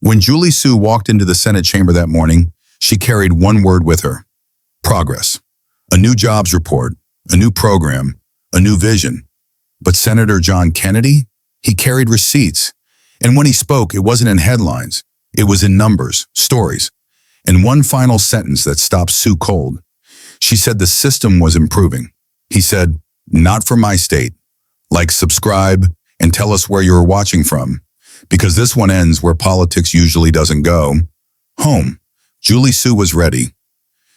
When Julie Su walked into the Senate chamber that morning, she carried one word with her: progress. A new jobs report, a new program, a new vision. But Senator John Kennedy, he carried receipts. And when he spoke, it wasn't in headlines. It was in numbers, stories, and one final sentence that stopped Sue cold. She said the system was improving. He said, not for my state. Like, subscribe, and tell us where you're watching from. Because this one ends where politics usually doesn't go. Home. Julie Su was ready.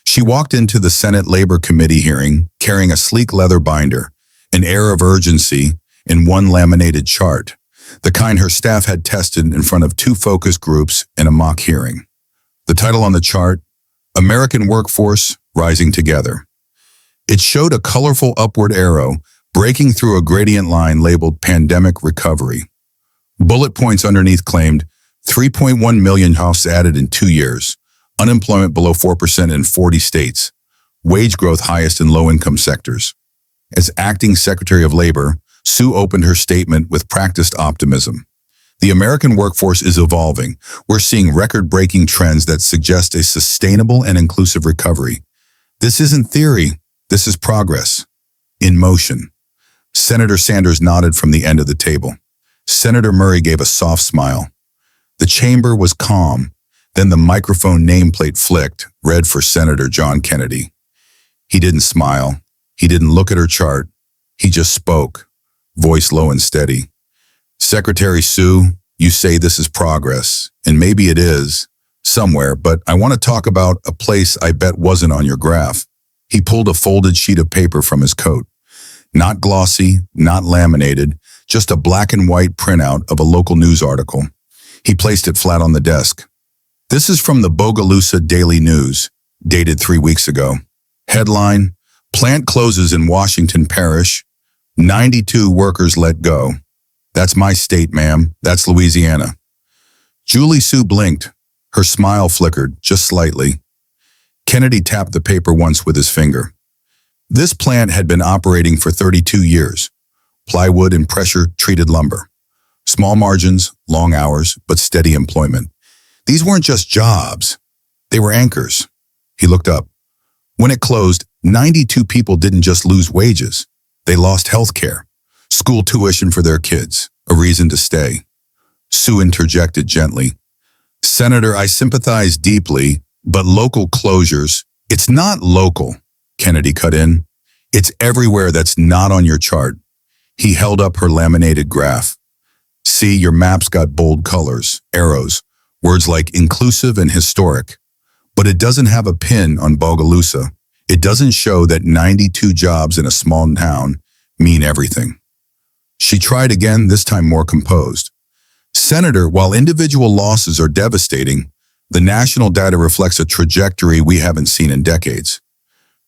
She walked into the Senate Labor Committee hearing carrying a sleek leather binder, an air of urgency, and one laminated chart, the kind her staff had tested in front of 2 focus groups in a mock hearing. The title on the chart, American Workforce Rising Together. It showed a colorful upward arrow breaking through a gradient line labeled Pandemic Recovery. Bullet points underneath claimed 3.1 million jobs added in 2 years, unemployment below 4% in 40 states, wage growth highest in low-income sectors. As acting Secretary of Labor, Sue opened her statement with practiced optimism. The American workforce is evolving. We're seeing record-breaking trends that suggest a sustainable and inclusive recovery. This isn't theory. This is progress. In motion. Senator Sanders nodded from the end of the table. Senator Murray gave a soft smile. The chamber was calm. Then the microphone nameplate flicked, red for Senator John Kennedy. He didn't smile. He didn't look at her chart. He just spoke, voice low and steady. Secretary Sue, you say this is progress, and maybe it is, somewhere, but I want to talk about a place I bet wasn't on your graph. He pulled a folded sheet of paper from his coat. Not glossy, not laminated, just a black and white printout of a local news article. He placed it flat on the desk. This is from the Bogalusa Daily News, dated 3 weeks ago. Headline, Plant closes in Washington Parish, 92 workers let go. That's my state, ma'am. That's Louisiana. Julie Su blinked. Her smile flickered, just slightly. Kennedy tapped the paper once with his finger. This plant had been operating for 32 years. Plywood and pressure-treated lumber. Small margins, long hours, but steady employment. These weren't just jobs. They were anchors. He looked up. When it closed, 92 people didn't just lose wages. They lost health care, school tuition for their kids, a reason to stay. Sue interjected gently. Senator, I sympathize deeply, but local closures, it's not local, Kennedy cut in. It's everywhere that's not on your chart. He held up her laminated graph. See, your map's got bold colors, arrows, words like inclusive and historic. But it doesn't have a pin on Bogalusa. It doesn't show that 92 jobs in a small town mean everything. She tried again, this time more composed. Senator, while individual losses are devastating, the national data reflects a trajectory we haven't seen in decades.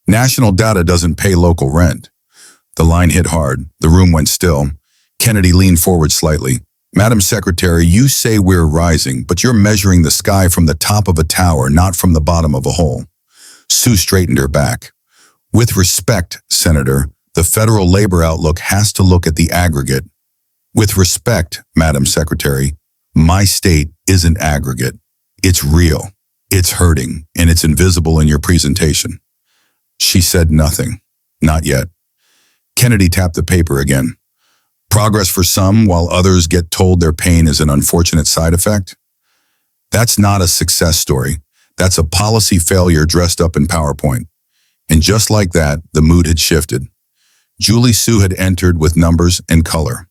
National data doesn't pay local rent. The line hit hard. The room went still. Kennedy leaned forward slightly. Madam Secretary, you say we're rising, but you're measuring the sky from the top of a tower, not from the bottom of a hole. Sue straightened her back. With respect, Senator, the federal labor outlook has to look at the aggregate. With respect, Madam Secretary, my state isn't aggregate. It's real, it's hurting, and it's invisible in your presentation. She said nothing. Not yet. Kennedy tapped the paper again. Progress for some, while others get told their pain is an unfortunate side effect? That's not a success story. That's a policy failure dressed up in PowerPoint. And just like that, the mood had shifted. Julie Su had entered with numbers and color.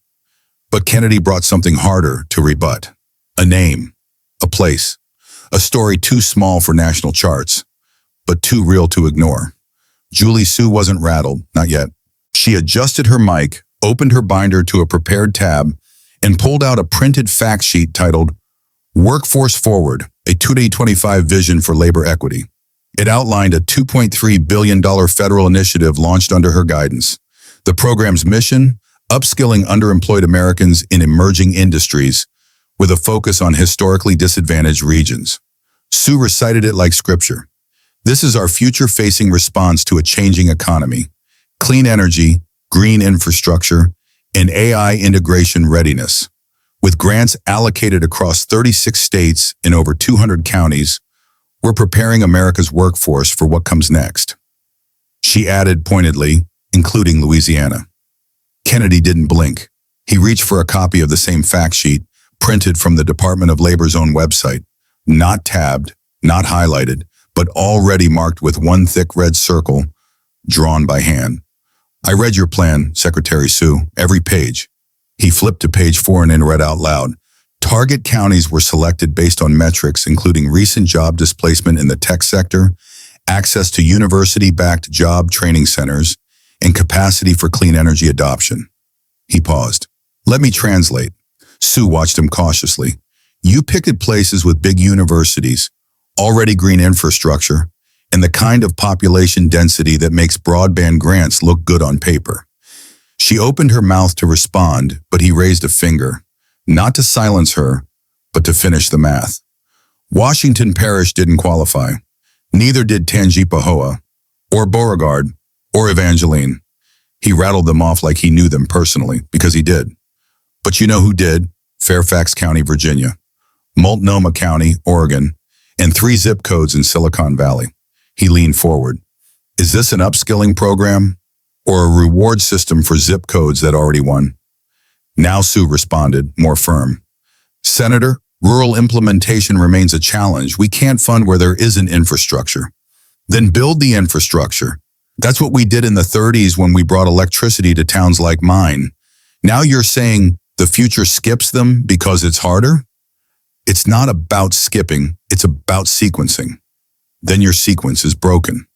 But Kennedy brought something harder to rebut. A name, a place, a story too small for national charts, but too real to ignore. Julie Su wasn't rattled, not yet. She adjusted her mic, opened her binder to a prepared tab, and pulled out a printed fact sheet titled Workforce Forward, a 2025 Vision for Labor Equity. It outlined a $2.3 billion federal initiative launched under her guidance. The program's mission, upskilling underemployed Americans in emerging industries with a focus on historically disadvantaged regions. Sue recited it like scripture. This is our future-facing response to a changing economy. Clean energy, green infrastructure, and AI integration readiness. With grants allocated across 36 states in over 200 counties, we're preparing America's workforce for what comes next. She added pointedly, including Louisiana. Kennedy didn't blink. He reached for a copy of the same fact sheet, printed from the Department of Labor's own website, not tabbed, not highlighted, but already marked with one thick red circle, drawn by hand. I read your plan, Secretary Sue, every page. He flipped to page 4 and then read out loud. Target counties were selected based on metrics including recent job displacement in the tech sector, access to university-backed job training centers, and capacity for clean energy adoption. He paused. Let me translate. Sue watched him cautiously. You picked places with big universities, already green infrastructure, and the kind of population density that makes broadband grants look good on paper. She opened her mouth to respond, but he raised a finger, not to silence her, but to finish the math. Washington Parish didn't qualify. Neither did Tangipahoa, or Beauregard, or Evangeline. He rattled them off like he knew them personally, because he did. But you know who did? Fairfax County, Virginia, Multnomah County, Oregon, and 3 zip codes in Silicon Valley. He leaned forward. Is this an upskilling program or a reward system for zip codes that already won? Now Sue responded, more firm. Senator, rural implementation remains a challenge. We can't fund where there isn't infrastructure. Then build the infrastructure. That's what we did in the 30s when we brought electricity to towns like mine. Now you're saying the future skips them because it's harder? It's not about skipping, it's about sequencing. Then your sequence is broken.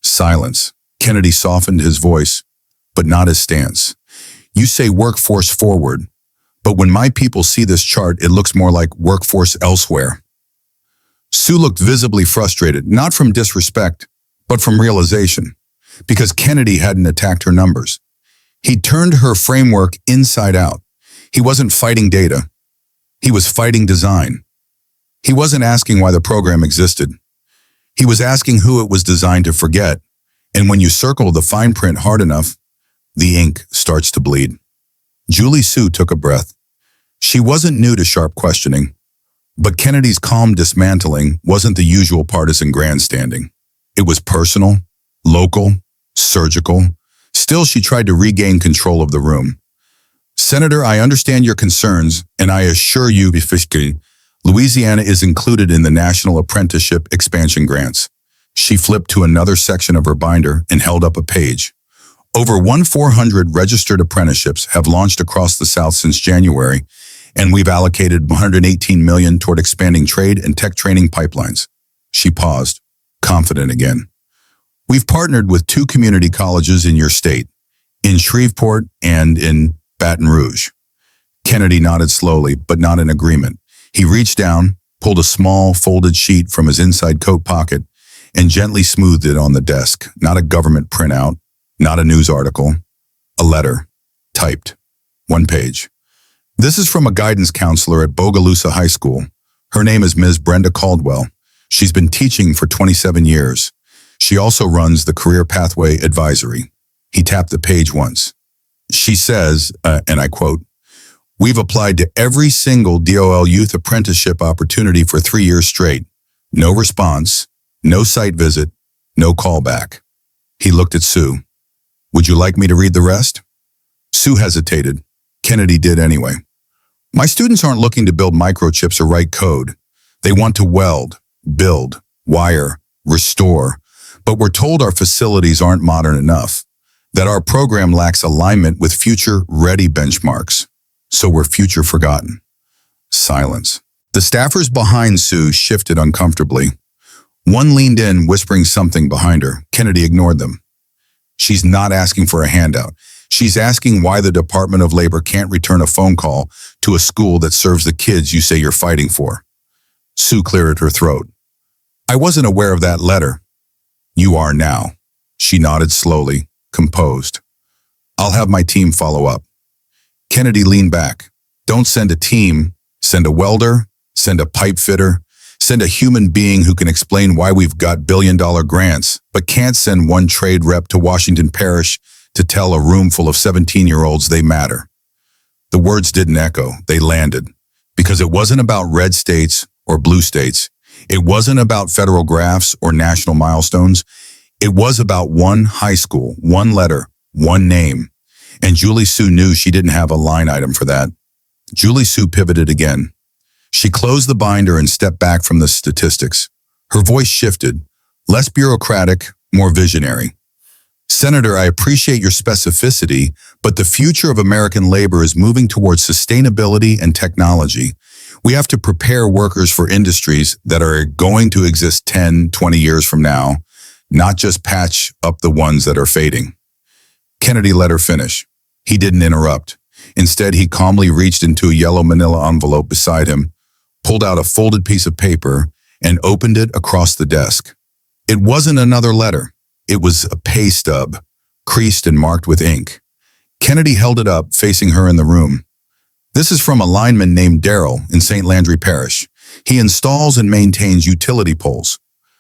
Silence. Kennedy softened his voice, but not his stance. You say workforce forward, but when my people see this chart, it looks more like workforce elsewhere. Sue looked visibly frustrated, not from disrespect, but from realization, because Kennedy hadn't attacked her numbers. He turned her framework inside out. He wasn't fighting data. He was fighting design. He wasn't asking why the program existed. He was asking who it was designed to forget. And when you circle the fine print hard enough, the ink starts to bleed. Julie Sue took a breath. She wasn't new to sharp questioning, but Kennedy's calm dismantling wasn't the usual partisan grandstanding. It was personal, local, surgical. Still, she tried to regain control of the room. Senator, I understand your concerns, and I assure you, Louisiana is included in the National Apprenticeship Expansion Grants. She flipped to another section of her binder and held up a page. Over 1,400 registered apprenticeships have launched across the South since January, and we've allocated $118 million toward expanding trade and tech training pipelines. She paused, confident again. We've partnered with 2 community colleges in your state, in Shreveport and in Baton Rouge. Kennedy nodded slowly, but not in agreement. He reached down, pulled a small, folded sheet from his inside coat pocket, and gently smoothed it on the desk. Not a government printout, not a news article, a letter, typed, 1 page. This is from a guidance counselor at Bogalusa High School. Her name is Ms. Brenda Caldwell. She's been teaching for 27 years. She also runs the Career Pathway Advisory. He tapped the page once. She says, and I quote, "We've applied to every single DOL youth apprenticeship opportunity for 3 years straight. No response, no site visit, no callback." He looked at Sue. Would you like me to read the rest? Sue hesitated. Kennedy did anyway. My students aren't looking to build microchips or write code. They want to weld, build, wire, restore. But we're told our facilities aren't modern enough, that our program lacks alignment with future-ready benchmarks. So we're future-forgotten. Silence. The staffers behind Sue shifted uncomfortably. One leaned in, whispering something behind her. Kennedy ignored them. She's not asking for a handout. She's asking why the Department of Labor can't return a phone call to a school that serves the kids you say you're fighting for. Sue cleared her throat. I wasn't aware of that letter. You are now. She nodded slowly, composed. I'll have my team follow up. Kennedy leaned back. Don't send a team. Send a welder, send a pipe fitter, send a human being who can explain why we've got billion-dollar grants, but can't send one trade rep to Washington Parish to tell a room full of 17-year-olds they matter. The words didn't echo, they landed. Because it wasn't about red states or blue states. It wasn't about federal graphs or national milestones. It was about one high school, one letter, one name. And Julie Sue knew she didn't have a line item for that. Julie Sue pivoted again. She closed the binder and stepped back from the statistics. Her voice shifted, less bureaucratic, more visionary. Senator, I appreciate your specificity, but the future of American labor is moving towards sustainability and technology. We have to prepare workers for industries that are going to exist 10, 20 years from now, not just patch up the ones that are fading. Kennedy let her finish. He didn't interrupt. Instead, he calmly reached into a yellow manila envelope beside him, pulled out a folded piece of paper, and opened it across the desk. It wasn't another letter. It was a pay stub, creased and marked with ink. Kennedy held it up, facing her in the room. This is from a lineman named Darrell in St. Landry Parish. He installs and maintains utility poles,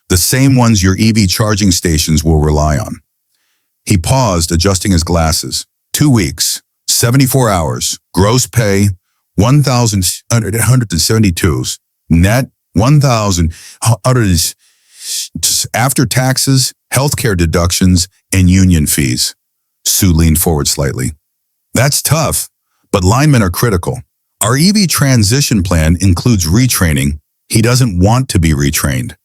the same ones your EV charging stations will rely on. He paused, adjusting his glasses. 2 weeks, 74 hours, gross pay, 1,172, net, 1,000, after taxes, healthcare deductions, and union fees. Sue leaned forward slightly. That's tough, but linemen are critical. Our EV transition plan includes retraining. He doesn't want to be retrained.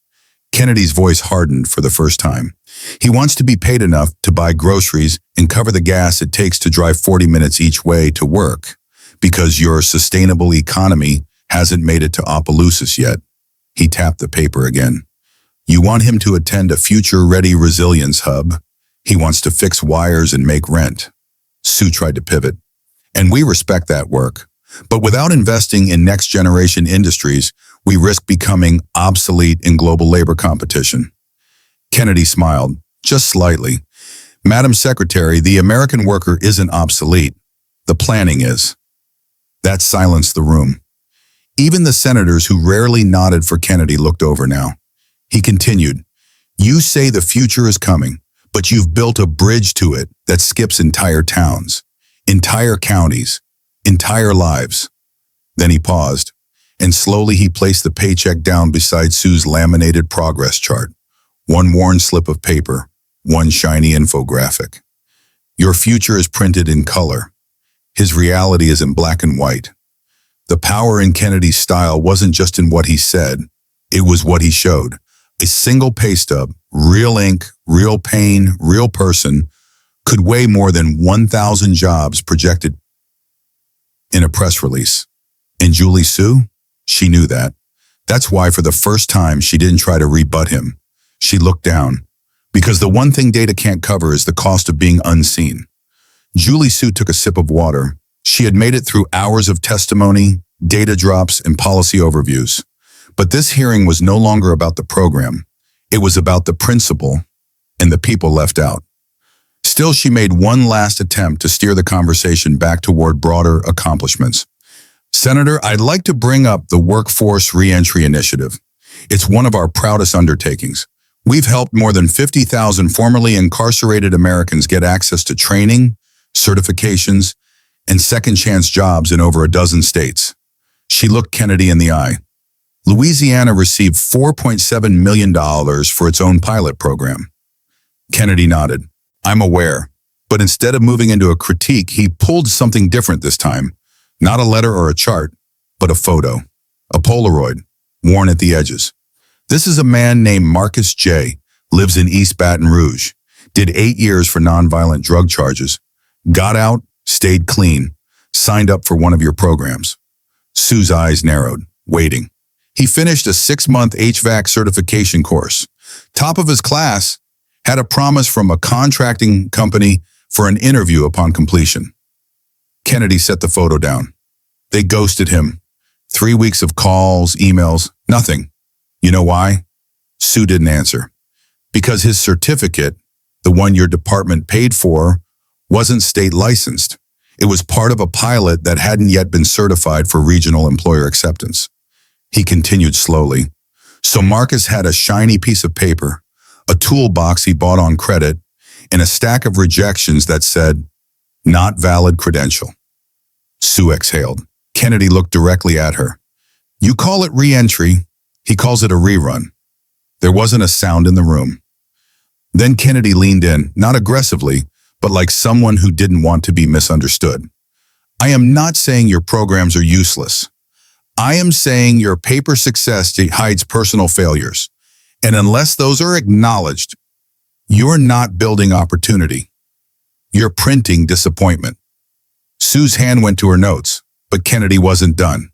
Kennedy's voice hardened for the first time. He wants to be paid enough to buy groceries and cover the gas it takes to drive 40 minutes each way to work, because your sustainable economy hasn't made it to Opelousas yet. He tapped the paper again. You want him to attend a future-ready resilience hub. He wants to fix wires and make rent. Sue tried to pivot. And we respect that work. But without investing in next-generation industries, we risk becoming obsolete in global labor competition. Kennedy smiled, just slightly. Madam Secretary, the American worker isn't obsolete. The planning is. That silenced the room. Even the senators who rarely nodded for Kennedy looked over now. He continued, you say the future is coming, but you've built a bridge to it that skips entire towns, entire counties, entire lives. Then he paused, and slowly he placed the paycheck down beside Sue's laminated progress chart. One worn slip of paper, one shiny infographic. Your future is printed in color. His reality is in black and white. The power in Kennedy's style wasn't just in what he said, it was what he showed. A single pay stub, real ink, real pain, real person, could weigh more than 1,000 jobs projected in a press release. And Julie Sue? She knew that. That's why for the first time she didn't try to rebut him. She looked down. Because the one thing data can't cover is the cost of being unseen. Julie Sue took a sip of water. She had made it through hours of testimony, data drops, and policy overviews. But this hearing was no longer about the program. It was about the principle and the people left out. Still, she made one last attempt to steer the conversation back toward broader accomplishments. Senator, I'd like to bring up the Workforce Reentry Initiative. It's one of our proudest undertakings. We've helped more than 50,000 formerly incarcerated Americans get access to training, certifications, and second-chance jobs in over a dozen states. She looked Kennedy in the eye. Louisiana received $4.7 million for its own pilot program. Kennedy nodded. I'm aware. But instead of moving into a critique, he pulled something different this time. Not a letter or a chart, but a photo. A Polaroid, worn at the edges. This is a man named Marcus J., lives in East Baton Rouge, did 8 years for nonviolent drug charges, got out, stayed clean, signed up for one of your programs. Sue's eyes narrowed, waiting. He finished a 6-month HVAC certification course. Top of his class, had a promise from a contracting company for an interview upon completion. Kennedy set the photo down. They ghosted him. 3 weeks of calls, emails, nothing. You know why? Sue didn't answer. Because his certificate, the one your department paid for, wasn't state licensed. It was part of a pilot that hadn't yet been certified for regional employer acceptance. He continued slowly. So Marcus had a shiny piece of paper, a toolbox he bought on credit, and a stack of rejections that said, not valid credential. Sue exhaled. Kennedy looked directly at her. You call it re-entry. He calls it a rerun. There wasn't a sound in the room. Then Kennedy leaned in, not aggressively, but like someone who didn't want to be misunderstood. I am not saying your programs are useless. I am saying your paper success hides personal failures. And unless those are acknowledged, you're not building opportunity. You're printing disappointment. Sue's hand went to her notes, but Kennedy wasn't done.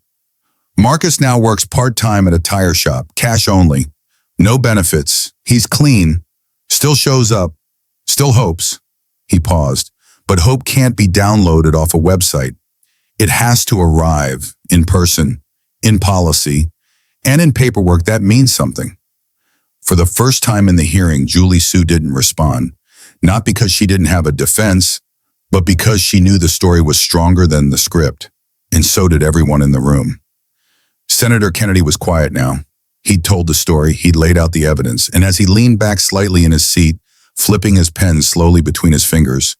Marcus now works part-time at a tire shop, cash only. No benefits. He's clean. Still shows up. Still hopes. He paused. But hope can't be downloaded off a website. It has to arrive in person, in policy, and in paperwork that means something. For the first time in the hearing, Julie Sue didn't respond. Not because she didn't have a defense, but because she knew the story was stronger than the script. And so did everyone in the room. Senator Kennedy was quiet now. He'd told the story, he'd laid out the evidence, and as he leaned back slightly in his seat, flipping his pen slowly between his fingers,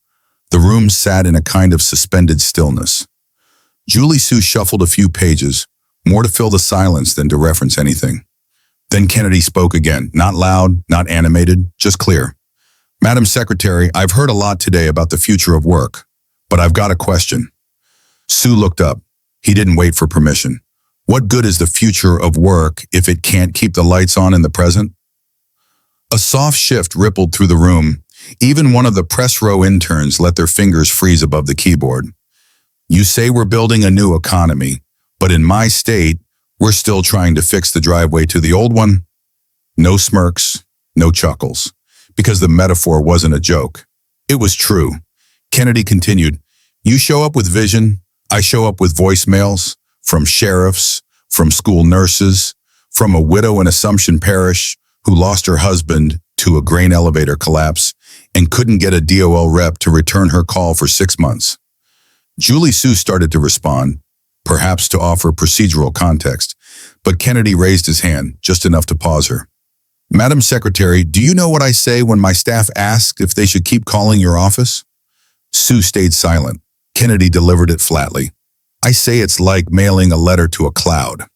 the room sat in a kind of suspended stillness. Julie Sue shuffled a few pages, more to fill the silence than to reference anything. Then Kennedy spoke again, not loud, not animated, just clear. Madam Secretary, I've heard a lot today about the future of work, but I've got a question. Sue looked up. He didn't wait for permission. What good is the future of work if it can't keep the lights on in the present? A soft shift rippled through the room. Even one of the press row interns let their fingers freeze above the keyboard. You say we're building a new economy, but in my state, we're still trying to fix the driveway to the old one. No smirks, no chuckles, because the metaphor wasn't a joke. It was true. Kennedy continued, you show up with vision, I show up with voicemails, from sheriffs, from school nurses, from a widow in Assumption Parish who lost her husband to a grain elevator collapse and couldn't get a DOL rep to return her call for 6 months. Julie Sue started to respond, perhaps to offer procedural context, but Kennedy raised his hand, just enough to pause her. Madam Secretary, do you know what I say when my staff asks if they should keep calling your office? Sue stayed silent. Kennedy delivered it flatly. I say it's like mailing a letter to a cloud.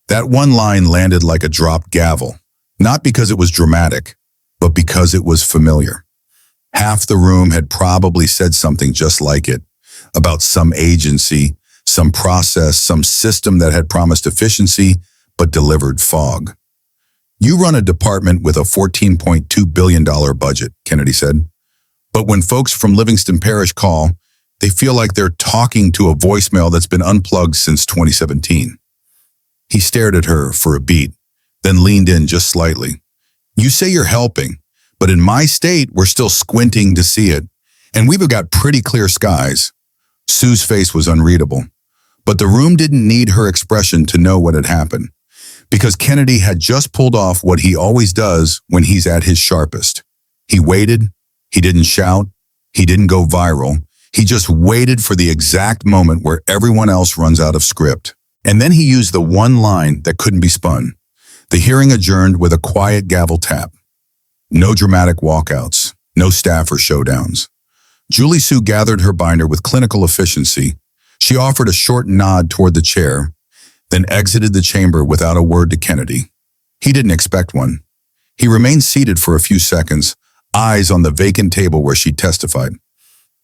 That one line landed like a dropped gavel, not because it was dramatic, but because it was familiar. Half the room had probably said something just like it, about some agency, some process, some system that had promised efficiency, but delivered fog. You run a department with a $14.2 billion budget, Kennedy said. But when folks from Livingston Parish call, they feel like they're talking to a voicemail that's been unplugged since 2017. He stared at her for a beat, then leaned in just slightly. You say you're helping, but in my state, we're still squinting to see it, and we've got pretty clear skies. Sue's face was unreadable, but the room didn't need her expression to know what had happened, because Kennedy had just pulled off what he always does when he's at his sharpest. He waited, he didn't shout, he didn't go viral, he just waited for the exact moment where everyone else runs out of script. And then he used the one line that couldn't be spun. The hearing adjourned with a quiet gavel tap. No dramatic walkouts, no staffer showdowns. Julie Sue gathered her binder with clinical efficiency. She offered a short nod toward the chair, then exited the chamber without a word to Kennedy. He didn't expect one. He remained seated for a few seconds, eyes on the vacant table where she testified.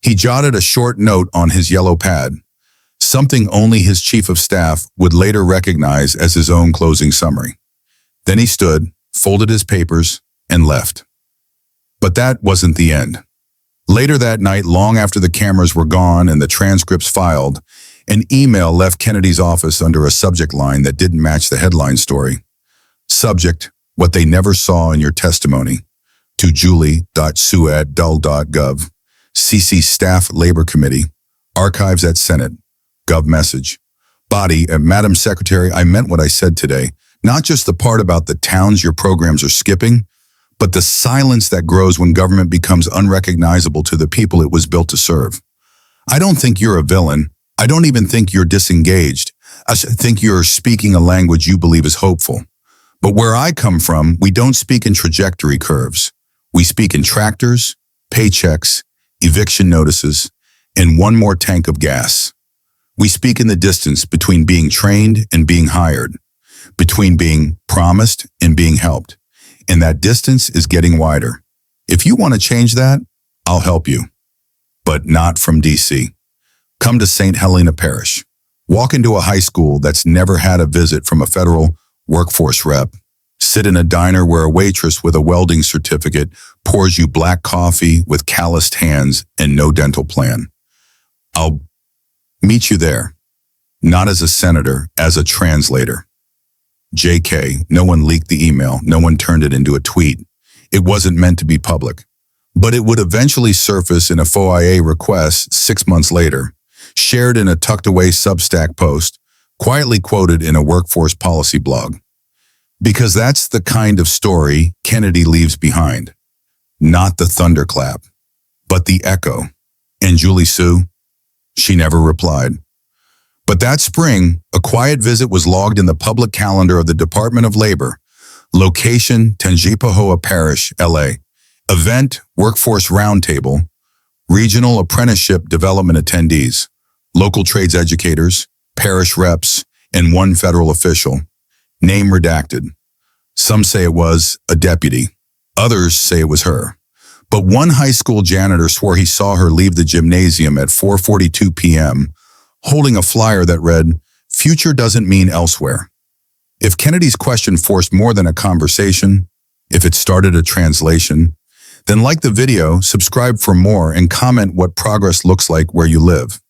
He jotted a short note on his yellow pad, something only his chief of staff would later recognize as his own closing summary. Then he stood, folded his papers, and left. But that wasn't the end. Later that night, long after the cameras were gone and the transcripts filed, an email left Kennedy's office under a subject line that didn't match the headline story. Subject, what they never saw in your testimony, to julie.sue@dull.gov. CC Staff Labor Committee, Archives at Senate, Gov message. Body, Madam Secretary, I meant what I said today, not just the part about the towns your programs are skipping, but the silence that grows when government becomes unrecognizable to the people it was built to serve. I don't think you're a villain. I don't even think you're disengaged. I think you're speaking a language you believe is hopeful. But where I come from, we don't speak in trajectory curves. We speak in tractors, paychecks, eviction notices, and one more tank of gas. We speak in the distance between being trained and being hired, between being promised and being helped. And that distance is getting wider. If you want to change that, I'll help you. But not from DC. Come to St. Helena Parish. Walk into a high school that's never had a visit from a federal workforce rep. Sit in a diner where a waitress with a welding certificate pours you black coffee with calloused hands and no dental plan. I'll meet you there, not as a senator, as a translator. JK, no one leaked the email, no one turned it into a tweet. It wasn't meant to be public, but it would eventually surface in a FOIA request 6 months later, shared in a tucked-away Substack post, quietly quoted in a workforce policy blog. Because that's the kind of story Kennedy leaves behind. Not the thunderclap, but the echo. And Julie Sue? She never replied. But that spring, a quiet visit was logged in the public calendar of the Department of Labor. Location, Tangipahoa Parish, LA. Event, Workforce Roundtable. Regional Apprenticeship Development attendees. Local trades educators, parish reps, and one federal official. Name redacted. Some say it was a deputy. Others say it was her. But one high school janitor swore he saw her leave the gymnasium at 4:42 p.m., holding a flyer that read, "Future doesn't mean elsewhere." If Kennedy's question forced more than a conversation, if it started a translation, then like the video, subscribe for more, and comment what progress looks like where you live.